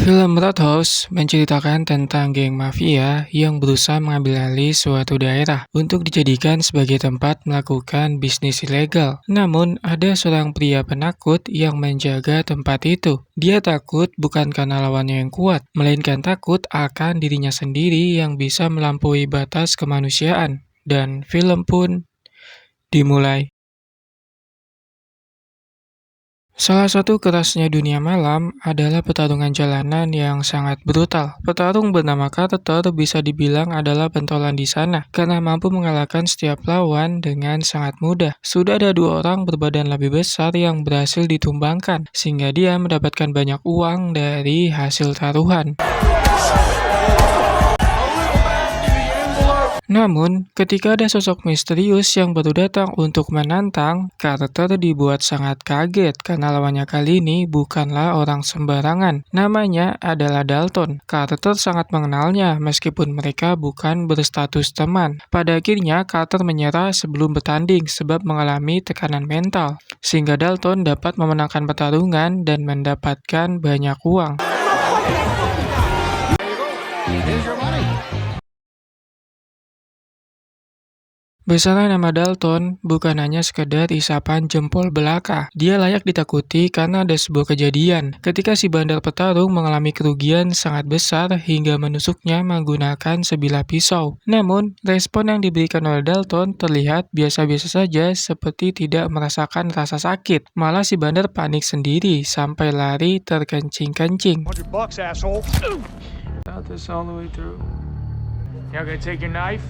Film Roadhouse menceritakan tentang geng mafia yang berusaha mengambil alih suatu daerah untuk dijadikan sebagai tempat melakukan bisnis ilegal. Namun, ada seorang pria penakut yang menjaga tempat itu. Dia takut bukan karena lawannya yang kuat, melainkan takut akan dirinya sendiri yang bisa melampaui batas kemanusiaan. Dan film pun dimulai. Salah satu kerasnya dunia malam adalah pertarungan jalanan yang sangat brutal. Petarung bernama Carter bisa dibilang adalah pentolan di sana karena mampu mengalahkan setiap lawan dengan sangat mudah. Sudah ada dua orang berbadan lebih besar yang berhasil ditumbangkan, sehingga dia mendapatkan banyak uang dari hasil taruhan. Namun, ketika ada sosok misterius yang baru datang untuk menantang, Carter dibuat sangat kaget karena lawannya kali ini bukanlah orang sembarangan. Namanya adalah Dalton. Carter sangat mengenalnya meskipun mereka bukan berstatus teman. Pada akhirnya, Carter menyerah sebelum bertanding sebab mengalami tekanan mental, sehingga Dalton dapat memenangkan pertarungan dan mendapatkan banyak uang. Besaran nama Dalton bukan hanya sekedar isapan jempol belaka. Dia layak ditakuti karena ada sebuah kejadian ketika si bandar petarung mengalami kerugian sangat besar hingga menusuknya menggunakan sebilah pisau. Namun, respon yang diberikan oleh Dalton terlihat biasa-biasa saja seperti tidak merasakan rasa sakit. Malah si bandar panik sendiri sampai lari terkencing-kencing. $100, asshole. Thought this all the way through. Y'all gonna take your knife?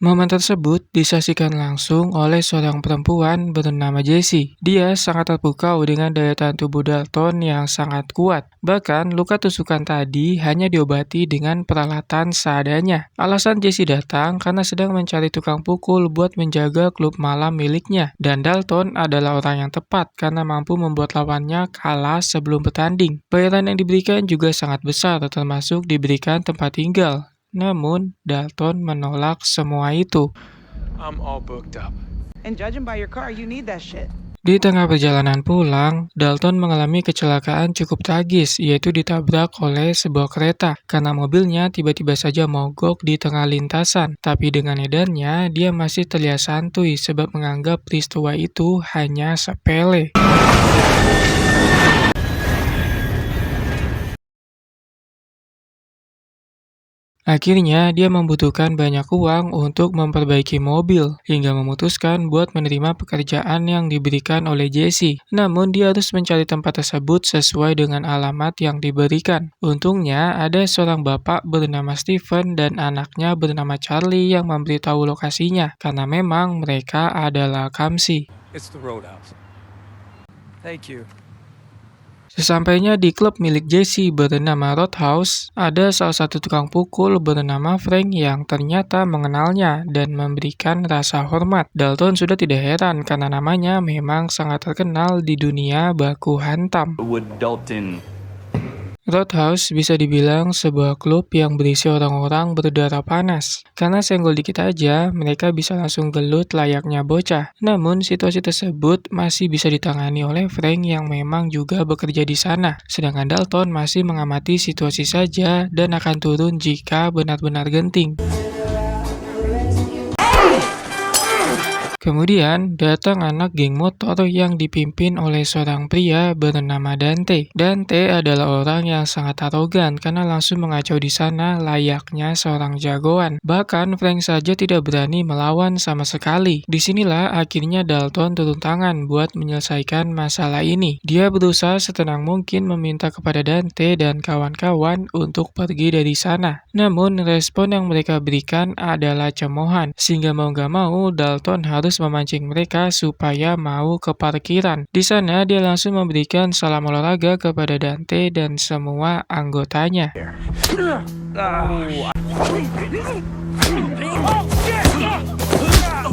Momen tersebut disaksikan langsung oleh seorang perempuan bernama Jessie. Dia sangat terpukau dengan daya tahan tubuh Dalton yang sangat kuat. Bahkan, luka tusukan tadi hanya diobati dengan peralatan seadanya. Alasan Jessie datang karena sedang mencari tukang pukul buat menjaga klub malam miliknya. Dan Dalton adalah orang yang tepat karena mampu membuat lawannya kalah sebelum bertanding. Bayaran yang diberikan juga sangat besar, termasuk diberikan tempat tinggal. Namun, Dalton menolak semua itu. I'm all booked up. And judging by your car, you need that shit. Di tengah perjalanan pulang, Dalton mengalami kecelakaan cukup tragis, yaitu ditabrak oleh sebuah kereta karena mobilnya tiba-tiba saja mogok di tengah lintasan. Tapi dengan edarnya, dia masih terlihat santuy sebab menganggap peristiwa itu hanya sepele. Akhirnya, dia membutuhkan banyak uang untuk memperbaiki mobil, hingga memutuskan buat menerima pekerjaan yang diberikan oleh Jessie. Namun, dia harus mencari tempat tersebut sesuai dengan alamat yang diberikan. Untungnya, ada seorang bapak bernama Stephen dan anaknya bernama Charlie yang memberitahu lokasinya, karena memang mereka adalah Kamsi. It's the Roadhouse. Thank you. Sesampainya di klub milik Jessie bernama Roadhouse, ada salah satu tukang pukul bernama Frank yang ternyata mengenalnya dan memberikan rasa hormat. Dalton sudah tidak heran karena namanya memang sangat terkenal di dunia baku hantam. Would Dalton Roadhouse bisa dibilang sebuah klub yang berisi orang-orang berdarah panas. Karena senggol dikit aja, mereka bisa langsung gelut layaknya bocah. Namun, situasi tersebut masih bisa ditangani oleh Frank yang memang juga bekerja di sana. Sedangkan Dalton masih mengamati situasi saja dan akan turun jika benar-benar genting. Kemudian, datang anak geng motor yang dipimpin oleh seorang pria bernama Dante. Dante adalah orang yang sangat arogan karena langsung mengacau di sana layaknya seorang jagoan. Bahkan, Frank saja tidak berani melawan sama sekali. Disinilah akhirnya Dalton turun tangan buat menyelesaikan masalah ini. Dia berusaha setenang mungkin meminta kepada Dante dan kawan-kawan untuk pergi dari sana. Namun, respon yang mereka berikan adalah cemoohan, sehingga mau gak mau Dalton harus memancing mereka supaya mau ke parkiran. Di sana dia langsung memberikan salam olahraga kepada Dante dan semua anggotanya.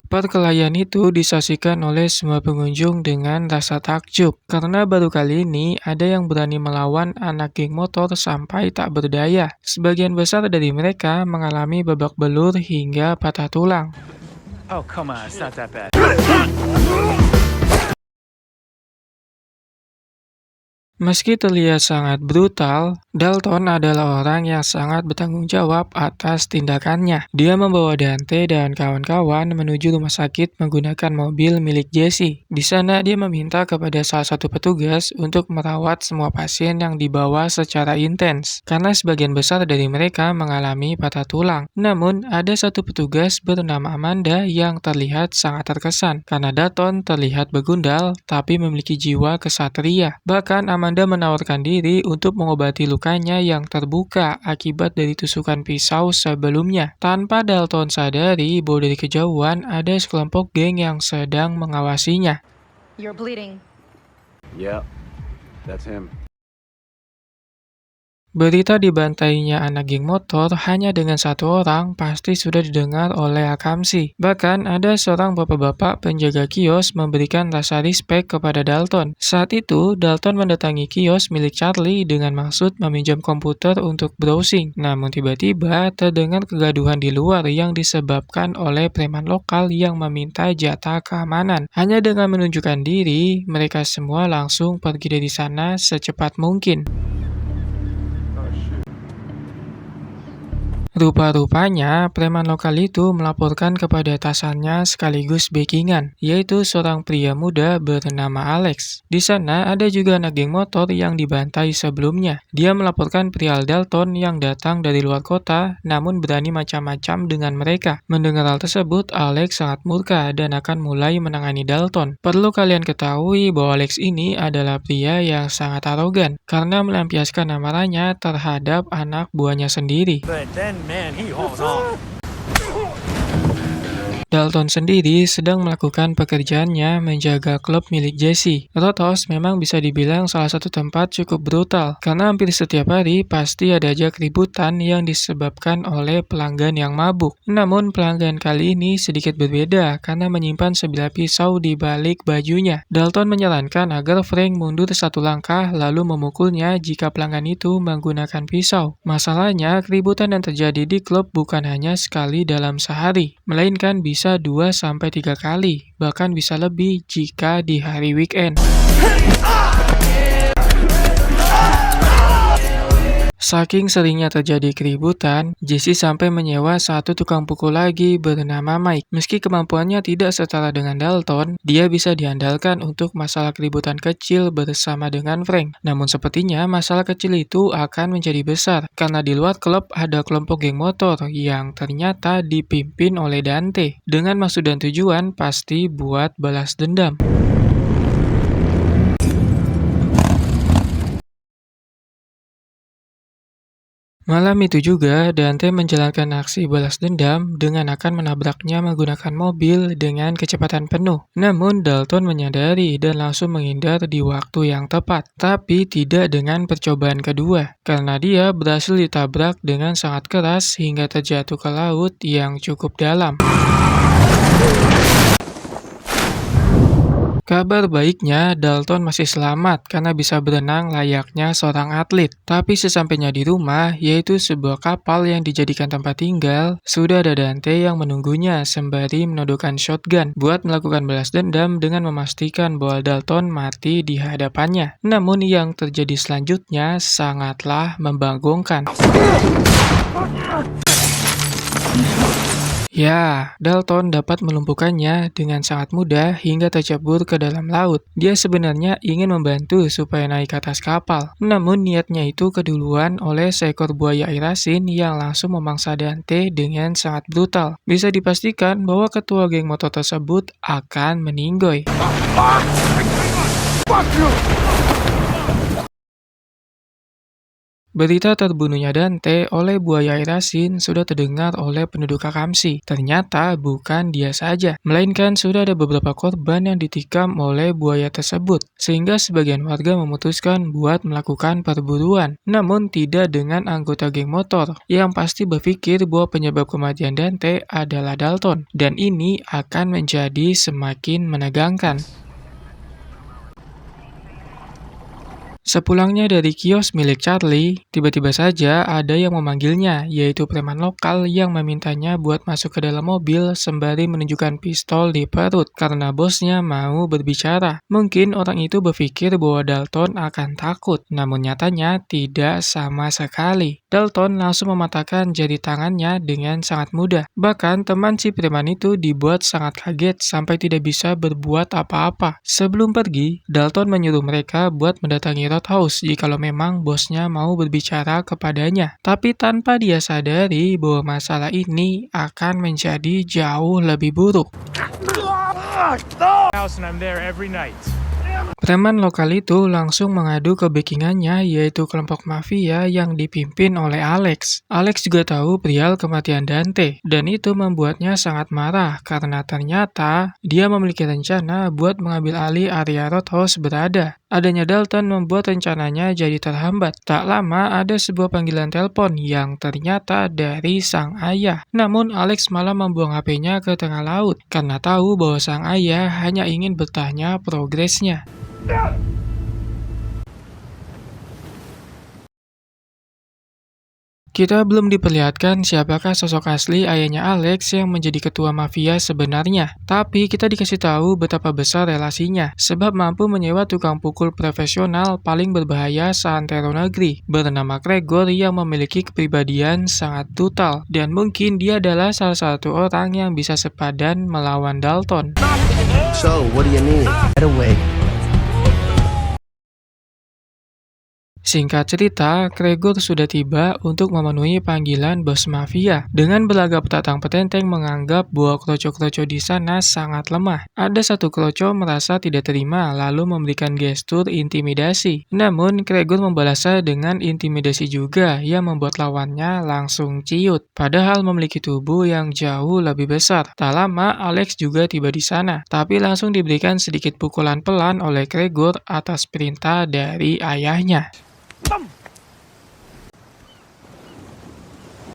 Perkelahian itu disaksikan oleh semua pengunjung dengan rasa takjub, karena baru kali ini ada yang berani melawan anak geng motor sampai tak berdaya. Sebagian besar dari mereka mengalami babak belur hingga patah tulang. Oh, come on, it's not that bad. Meski terlihat sangat brutal, Dalton adalah orang yang sangat bertanggung jawab atas tindakannya. Dia membawa Dante dan kawan-kawan menuju rumah sakit menggunakan mobil milik Jesse. Di sana dia meminta kepada salah satu petugas untuk merawat semua pasien yang dibawa secara intens, karena sebagian besar dari mereka mengalami patah tulang. Namun, ada satu petugas bernama Amanda yang terlihat sangat terkesan, karena Dalton terlihat begundal tapi memiliki jiwa kesatria. Bahkan Amanda menawarkan diri untuk mengobati lukanya yang terbuka akibat dari tusukan pisau sebelumnya. Tanpa Dalton sadari bahwa dari kejauhan ada sekelompok geng yang sedang mengawasinya. You're bleeding. Yep, that's him. Berita dibantainya anak geng motor hanya dengan satu orang pasti sudah didengar oleh Akamsi. Bahkan ada seorang bapak-bapak penjaga kios memberikan rasa respek kepada Dalton. Saat itu, Dalton mendatangi kios milik Charlie dengan maksud meminjam komputer untuk browsing. Namun tiba-tiba terdengar kegaduhan di luar yang disebabkan oleh preman lokal yang meminta jatah keamanan. Hanya dengan menunjukkan diri, mereka semua langsung pergi dari sana secepat mungkin. Rupa-rupanya, preman lokal itu melaporkan kepada atasannya sekaligus backingan, yaitu seorang pria muda bernama Alex. Di sana ada juga anak geng motor yang dibantai sebelumnya. Dia melaporkan pria Dalton yang datang dari luar kota, namun berani macam-macam dengan mereka. Mendengar hal tersebut, Alex sangat murka dan akan mulai menangani Dalton. Perlu kalian ketahui bahwa Alex ini adalah pria yang sangat arogan, karena melampiaskan amarahnya terhadap anak buahnya sendiri. But then, man, he hauls off. Dalton sendiri sedang melakukan pekerjaannya menjaga klub milik Jesse. Roadhouse memang bisa dibilang salah satu tempat cukup brutal, karena hampir setiap hari pasti ada aja keributan yang disebabkan oleh pelanggan yang mabuk. Namun pelanggan kali ini sedikit berbeda karena menyimpan sebilah pisau di balik bajunya. Dalton menyarankan agar Frank mundur satu langkah lalu memukulnya jika pelanggan itu menggunakan pisau. Masalahnya, keributan yang terjadi di klub bukan hanya sekali dalam sehari, melainkan bisa 2-3 kali, bahkan bisa lebih jika di hari weekend. Saking seringnya terjadi keributan, Jesse sampai menyewa satu tukang pukul lagi bernama Mike. Meski kemampuannya tidak setara dengan Dalton, dia bisa diandalkan untuk masalah keributan kecil bersama dengan Frank. Namun sepertinya masalah kecil itu akan menjadi besar, karena di luar klub ada kelompok geng motor yang ternyata dipimpin oleh Dante. Dengan maksud dan tujuan pasti buat balas dendam. Malam itu juga, Dante menjalankan aksi balas dendam dengan akan menabraknya menggunakan mobil dengan kecepatan penuh. Namun, Dalton menyadari dan langsung menghindar di waktu yang tepat. Tapi tidak dengan percobaan kedua, karena dia berhasil ditabrak dengan sangat keras hingga terjatuh ke laut yang cukup dalam. Kabar baiknya, Dalton masih selamat karena bisa berenang layaknya seorang atlet. Tapi sesampainya di rumah, yaitu sebuah kapal yang dijadikan tempat tinggal, sudah ada Dante yang menunggunya sembari menodongkan shotgun buat melakukan balas dendam dengan memastikan bahwa Dalton mati di hadapannya. Namun yang terjadi selanjutnya sangatlah membagongkan. Ya, Dalton dapat melumpuhkannya dengan sangat mudah hingga tercebur ke dalam laut. Dia sebenarnya ingin membantu supaya naik ke atas kapal. Namun niatnya itu keduluan oleh seekor buaya air asin yang langsung memangsa Dante dengan sangat brutal. Bisa dipastikan bahwa ketua geng motor tersebut akan meninggoy. Berita terbunuhnya Dante oleh buaya air asin sudah terdengar oleh penduduk Akamsi. Ternyata bukan dia saja, melainkan sudah ada beberapa korban yang ditikam oleh buaya tersebut, sehingga sebagian warga memutuskan buat melakukan perburuan. Namun tidak dengan anggota geng motor, yang pasti berpikir bahwa penyebab kematian Dante adalah Dalton, dan ini akan menjadi semakin menegangkan. Sepulangnya dari kios milik Charlie, tiba-tiba saja ada yang memanggilnya, yaitu preman lokal yang memintanya buat masuk ke dalam mobil sembari menunjukkan pistol di perut karena bosnya mau berbicara. Mungkin orang itu berpikir bahwa Dalton akan takut, namun nyatanya tidak sama sekali. Dalton langsung mematahkan jari tangannya dengan sangat mudah. Bahkan teman si preman itu dibuat sangat kaget sampai tidak bisa berbuat apa-apa. Sebelum pergi, Dalton menyuruh mereka buat mendatangi Roadhouse jikalau memang bosnya mau berbicara kepadanya. Tapi tanpa dia sadari bahwa masalah ini akan menjadi jauh lebih buruk. House and I'm there every night. Preman lokal itu langsung mengadu ke backingannya, yaitu kelompok mafia yang dipimpin oleh Alex. Alex juga tahu perihal kematian Dante, dan itu membuatnya sangat marah karena ternyata dia memiliki rencana buat mengambil alih area Roadhouse berada. Adanya Dalton membuat rencananya jadi terhambat. Tak lama ada sebuah panggilan telepon yang ternyata dari sang ayah. Namun Alex malah membuang HP-nya ke tengah laut karena tahu bahwa sang ayah hanya ingin bertanya progresnya. Kita belum diperlihatkan siapakah sosok asli ayahnya Alex yang menjadi ketua mafia sebenarnya. Tapi kita dikasih tahu betapa besar relasinya, sebab mampu menyewa tukang pukul profesional paling berbahaya seantero negeri, bernama Gregor yang memiliki kepribadian sangat brutal. Dan mungkin dia adalah salah satu orang yang bisa sepadan melawan Dalton. So, what do you need? Get away. Singkat cerita, Gregor sudah tiba untuk memenuhi panggilan bos mafia. Dengan berlagak petantang-petenteng menganggap bahwa kroco-kroco di sana sangat lemah. Ada satu kroco merasa tidak terima lalu memberikan gestur intimidasi. Namun, Gregor membalasnya dengan intimidasi juga yang membuat lawannya langsung ciut. Padahal memiliki tubuh yang jauh lebih besar. Tak lama, Alex juga tiba di sana. Tapi langsung diberikan sedikit pukulan pelan oleh Gregor atas perintah dari ayahnya.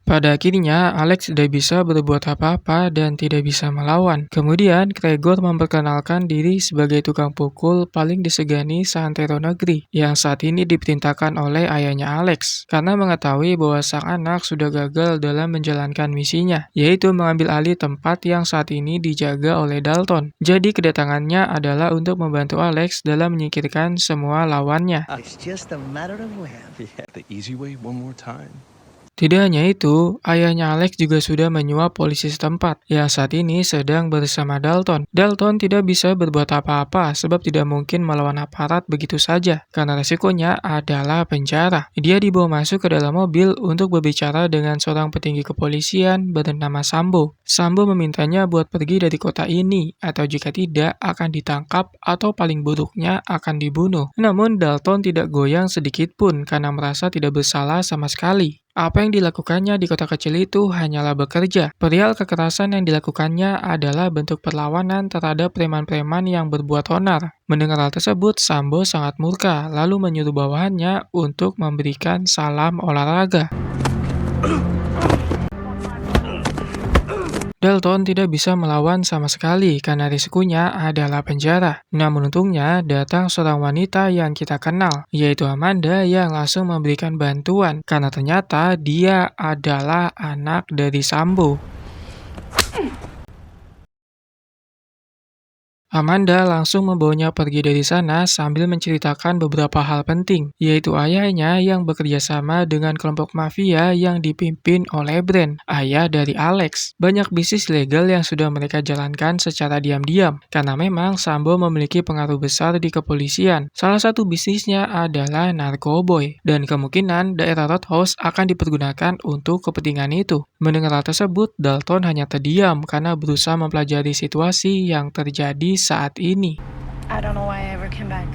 Pada akhirnya, Alex tidak bisa berbuat apa-apa dan tidak bisa melawan. Kemudian, Gregor memperkenalkan diri sebagai tukang pukul paling disegani seantero negeri, yang saat ini diperintahkan oleh ayahnya Alex, karena mengetahui bahwa sang anak sudah gagal dalam menjalankan misinya, yaitu mengambil alih tempat yang saat ini dijaga oleh Dalton. Jadi kedatangannya adalah untuk membantu Alex dalam menyingkirkan semua lawannya. It's just a matter of when. Yeah, the easy way one more time. Tidak hanya itu, ayahnya Alex juga sudah menyuap polisi setempat yang saat ini sedang bersama Dalton. Dalton tidak bisa berbuat apa-apa sebab tidak mungkin melawan aparat begitu saja karena resikonya adalah penjara. Dia dibawa masuk ke dalam mobil untuk berbicara dengan seorang petinggi kepolisian bernama Sambo. Sambo memintanya buat pergi dari kota ini atau jika tidak akan ditangkap atau paling buruknya akan dibunuh. Namun Dalton tidak goyang sedikit pun karena merasa tidak bersalah sama sekali. Apa yang dilakukannya di kota kecil itu hanyalah bekerja. Perihal kekerasan yang dilakukannya adalah bentuk perlawanan terhadap preman-preman yang berbuat onar. Mendengar hal tersebut, Sambo sangat murka, lalu menyuruh bawahannya untuk memberikan salam olahraga. Dalton tidak bisa melawan sama sekali karena risikonya adalah penjara. Namun untungnya datang seorang wanita yang kita kenal, yaitu Amanda yang langsung memberikan bantuan karena ternyata dia adalah anak dari Sambo. Amanda langsung membawanya pergi dari sana sambil menceritakan beberapa hal penting, yaitu ayahnya yang bekerja sama dengan kelompok mafia yang dipimpin oleh Brent, ayah dari Alex. Banyak bisnis legal yang sudah mereka jalankan secara diam-diam, karena memang Sambo memiliki pengaruh besar di kepolisian. Salah satu bisnisnya adalah narkoboy, dan kemungkinan daerah Roadhouse akan dipergunakan untuk kepentingan itu. Mendengar hal tersebut, Dalton hanya terdiam karena berusaha mempelajari situasi yang terjadi saat ini. I don't know why I ever came back.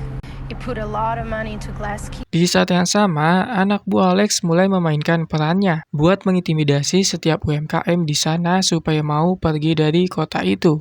He put a lot of money into Glass Key. Di saat yang sama, anak buah Alex mulai memainkan perannya buat mengintimidasi setiap UMKM di sana supaya mau pergi dari kota itu.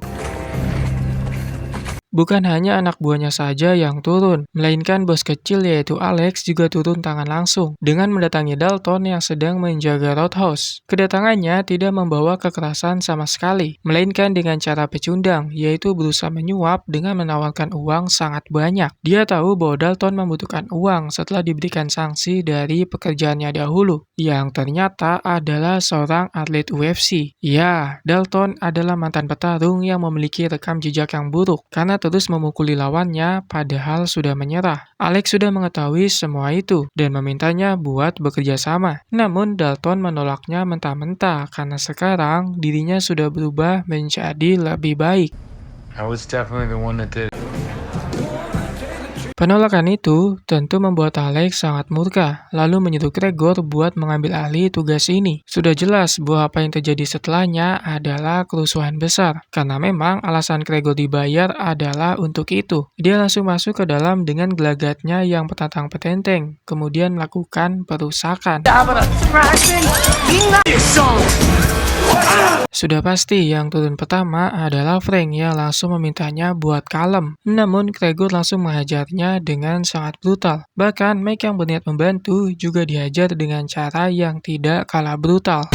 Bukan hanya anak buahnya saja yang turun, melainkan bos kecil yaitu Alex juga turun tangan langsung dengan mendatangi Dalton yang sedang menjaga Roadhouse. Kedatangannya tidak membawa kekerasan sama sekali, melainkan dengan cara pecundang, yaitu berusaha menyuap dengan menawarkan uang sangat banyak. Dia tahu bahwa Dalton membutuhkan uang setelah diberikan sanksi dari pekerjaannya dahulu, yang ternyata adalah seorang atlet UFC. Ya, Dalton adalah mantan petarung yang memiliki rekam jejak yang buruk karena terus memukuli lawannya padahal sudah menyerah. Alex sudah mengetahui semua itu dan memintanya buat bekerja sama. Namun Dalton menolaknya mentah-mentah karena sekarang dirinya sudah berubah menjadi lebih baik. I was definitely the one that did it. Penolakan itu tentu membuat Alex sangat murka, lalu menyuruh Gregor buat mengambil alih tugas ini. Sudah jelas bahwa apa yang terjadi setelahnya adalah kerusuhan besar, karena memang alasan Gregor dibayar adalah untuk itu. Dia langsung masuk ke dalam dengan gelagatnya yang petantang-petenteng, kemudian melakukan perusakan. Sudah pasti yang turun pertama adalah Frank yang langsung memintanya buat kalem. Namun Gregor langsung menghajarnya dengan sangat brutal. Bahkan Mike yang berniat membantu juga dihajar dengan cara yang tidak kalah brutal.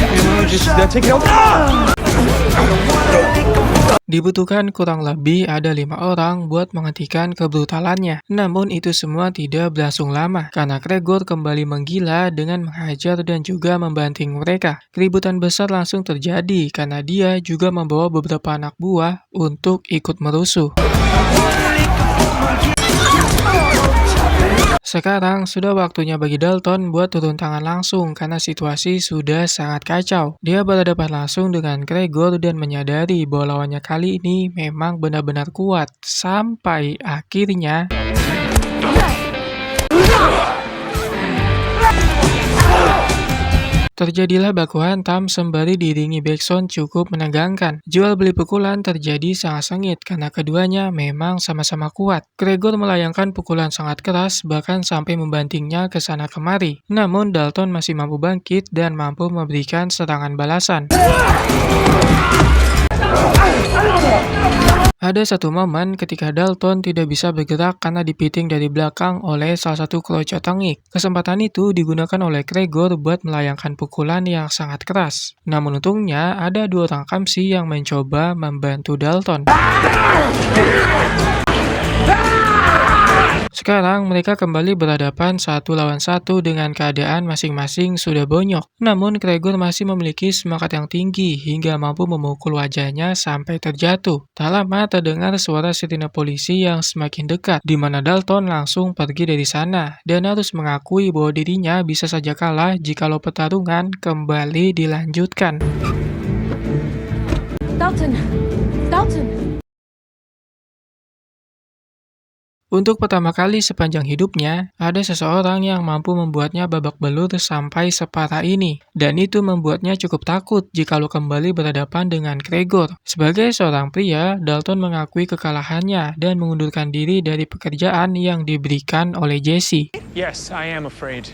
Dibutuhkan kurang lebih ada 5 orang buat menghentikan kebrutalannya. Namun itu semua tidak berlangsung lama, karena Gregor kembali menggila dengan menghajar dan juga membanting mereka. Keributan besar langsung terjadi karena dia juga membawa beberapa anak buah untuk ikut merusuh. Sekarang sudah waktunya bagi Dalton buat turun tangan langsung karena situasi sudah sangat kacau. Dia berhadapan langsung dengan Gregor dan menyadari bahwa lawannya kali ini memang benar-benar kuat. Sampai akhirnya terjadilah baku hantam sembari diiringi backsound cukup menegangkan. Jual beli pukulan terjadi sangat sengit karena keduanya memang sama-sama kuat. Gregor melayangkan pukulan sangat keras bahkan sampai membantingnya ke sana kemari. Namun Dalton masih mampu bangkit dan mampu memberikan serangan balasan. Ada satu momen ketika Dalton tidak bisa bergerak karena dipiting dari belakang oleh salah satu kroco tengik. Kesempatan itu digunakan oleh Gregor buat melayangkan pukulan yang sangat keras. Namun untungnya ada 2 orang kamsi yang mencoba membantu Dalton. Sekarang mereka kembali berhadapan 1 lawan 1 dengan keadaan masing-masing sudah bonyok. Namun Gregor masih memiliki semangat yang tinggi hingga mampu memukul wajahnya sampai terjatuh. Tak lama terdengar suara sirine polisi yang semakin dekat, di mana Dalton langsung pergi dari sana dan harus mengakui bahwa dirinya bisa saja kalah jikalau pertarungan kembali dilanjutkan. Dalton! Dalton! Untuk pertama kali sepanjang hidupnya, ada seseorang yang mampu membuatnya babak belur sampai separah ini. Dan itu membuatnya cukup takut jikalau kembali berhadapan dengan Gregor. Sebagai seorang pria, Dalton mengakui kekalahannya dan mengundurkan diri dari pekerjaan yang diberikan oleh Jesse. Yes, I am afraid.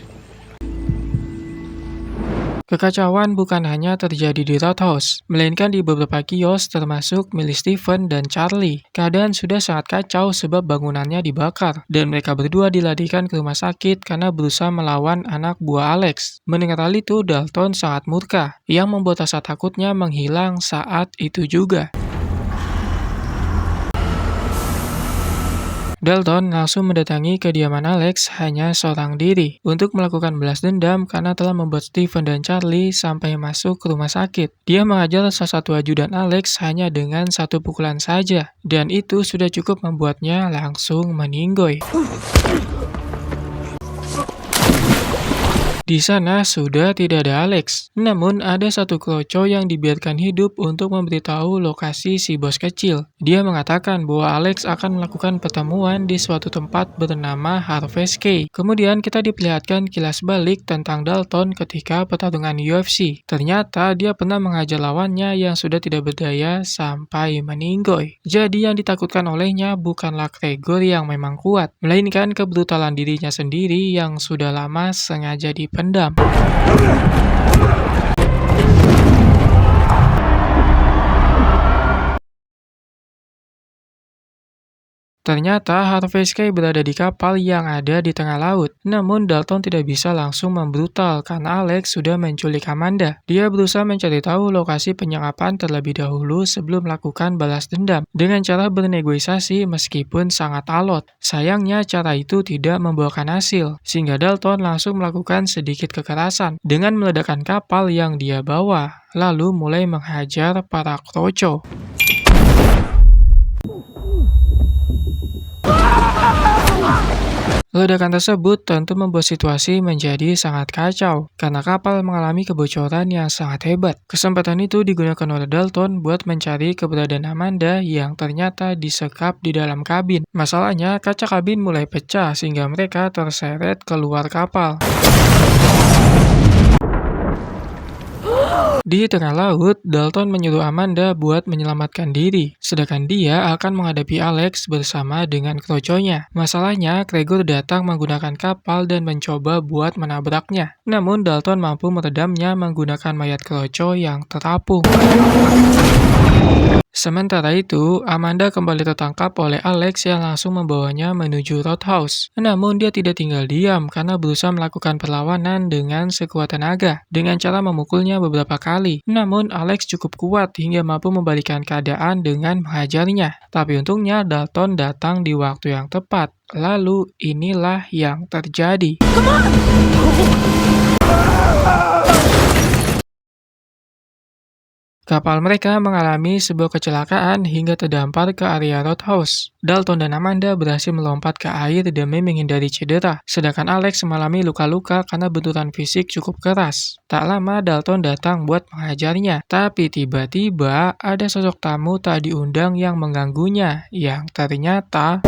Kekacauan bukan hanya terjadi di Roadhouse, melainkan di beberapa kios termasuk milik Steven dan Charlie. Keadaan sudah sangat kacau sebab bangunannya dibakar, dan mereka berdua dilarikan ke rumah sakit karena berusaha melawan anak buah Alex. Mendengar hal itu, Dalton sangat murka, yang membuat rasa takutnya menghilang saat itu juga. Dalton langsung mendatangi kediaman Alex hanya seorang diri untuk melakukan balas dendam karena telah membuat Steven dan Charlie sampai masuk ke rumah sakit. Dia mengajar salah satu ajudan Alex hanya dengan 1 pukulan saja, dan itu sudah cukup membuatnya langsung meninggoy. Di sana sudah tidak ada Alex, namun ada satu kroco yang dibiarkan hidup untuk memberitahu lokasi si bos kecil. Dia mengatakan bahwa Alex akan melakukan pertemuan di suatu tempat bernama Harvest Key. Kemudian kita diperlihatkan kilas balik tentang Dalton ketika pertarungan UFC. Ternyata dia pernah menghajar lawannya yang sudah tidak berdaya sampai meninggoy. Jadi yang ditakutkan olehnya bukanlah Gregor yang memang kuat, melainkan kebrutalan dirinya sendiri yang sudah lama sengaja dipendam. Ternyata Harvey Sky berada di kapal yang ada di tengah laut. Namun Dalton tidak bisa langsung membrutal karena Alex sudah menculik Amanda. Dia berusaha mencari tahu lokasi penyekapan terlebih dahulu sebelum melakukan balas dendam dengan cara bernegosiasi meskipun sangat alot. Sayangnya cara itu tidak membuahkan hasil, sehingga Dalton langsung melakukan sedikit kekerasan dengan meledakkan kapal yang dia bawa, lalu mulai menghajar para kroco. Ledakan tersebut tentu membuat situasi menjadi sangat kacau karena kapal mengalami kebocoran yang sangat hebat. Kesempatan itu digunakan oleh Dalton buat mencari keberadaan Amanda yang ternyata disekap di dalam kabin. Masalahnya, kaca kabin mulai pecah sehingga mereka terseret keluar kapal. Di tengah laut, Dalton menyuruh Amanda buat menyelamatkan diri, sedangkan dia akan menghadapi Alex bersama dengan kroconya. Masalahnya, Gregor datang menggunakan kapal dan mencoba buat menabraknya. Namun, Dalton mampu meredamnya menggunakan mayat kroco yang terapung. Sementara itu, Amanda kembali tertangkap oleh Alex yang langsung membawanya menuju Roadhouse. Namun dia tidak tinggal diam karena berusaha melakukan perlawanan dengan sekuat tenaga dengan cara memukulnya beberapa kali. Namun Alex cukup kuat hingga mampu membalikkan keadaan dengan menghajarnya. Tapi untungnya Dalton datang di waktu yang tepat. Lalu inilah yang terjadi. Kapal mereka mengalami sebuah kecelakaan hingga terdampar ke area Roadhouse. Dalton dan Amanda berhasil melompat ke air demi menghindari cedera, sedangkan Alex mengalami luka-luka karena benturan fisik cukup keras. Tak lama Dalton datang buat menghajarnya, tapi tiba-tiba ada sosok tamu tak diundang yang mengganggunya, yang ternyata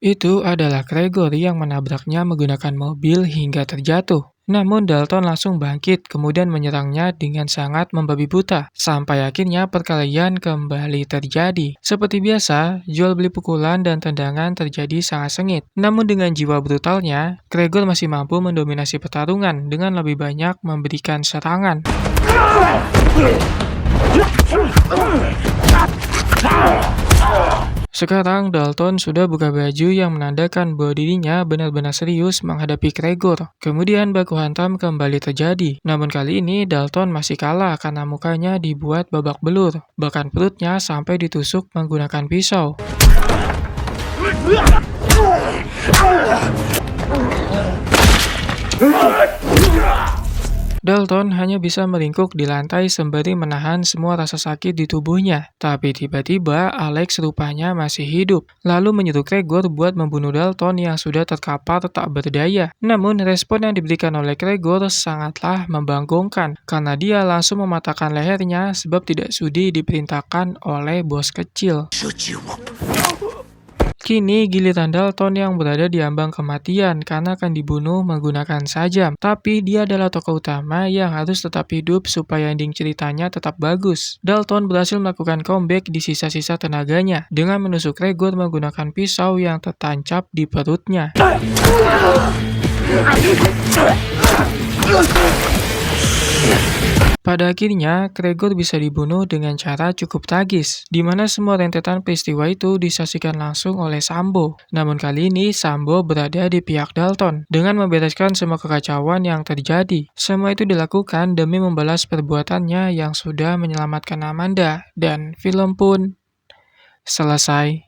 itu adalah Gregor yang menabraknya menggunakan mobil hingga terjatuh. Namun Dalton langsung bangkit kemudian menyerangnya dengan sangat membabi buta. Sampai akhirnya perkelahian kembali terjadi. Seperti biasa, jual beli pukulan dan tendangan terjadi sangat sengit. Namun dengan jiwa brutalnya, Gregor masih mampu mendominasi pertarungan dengan lebih banyak memberikan serangan. Sekarang Dalton sudah buka baju yang menandakan bahwa dirinya benar-benar serius menghadapi Gregor. Kemudian baku hantam kembali terjadi. Namun kali ini Dalton masih kalah karena mukanya dibuat babak belur. Bahkan perutnya sampai ditusuk menggunakan pisau. Dalton hanya bisa meringkuk di lantai sembari menahan semua rasa sakit di tubuhnya. Tapi tiba-tiba Alex rupanya masih hidup, lalu menyuruh Gregor buat membunuh Dalton yang sudah terkapar tak berdaya. Namun respon yang diberikan oleh Gregor sangatlah membangkongkan, karena dia langsung mematahkan lehernya sebab tidak sudi diperintahkan oleh bos kecil. Kini giliran Dalton yang berada di ambang kematian karena akan dibunuh menggunakan sajam. Tapi dia adalah tokoh utama yang harus tetap hidup supaya ending ceritanya tetap bagus. Dalton berhasil melakukan comeback di sisa-sisa tenaganya dengan menusuk Gregor menggunakan pisau yang tertancap di perutnya. Pada akhirnya, Gregor bisa dibunuh dengan cara cukup tragis, di mana semua rentetan peristiwa itu disaksikan langsung oleh Sambo. Namun kali ini, Sambo berada di pihak Dalton, dengan membereskan semua kekacauan yang terjadi. Semua itu dilakukan demi membalas perbuatannya yang sudah menyelamatkan Amanda, dan film pun selesai.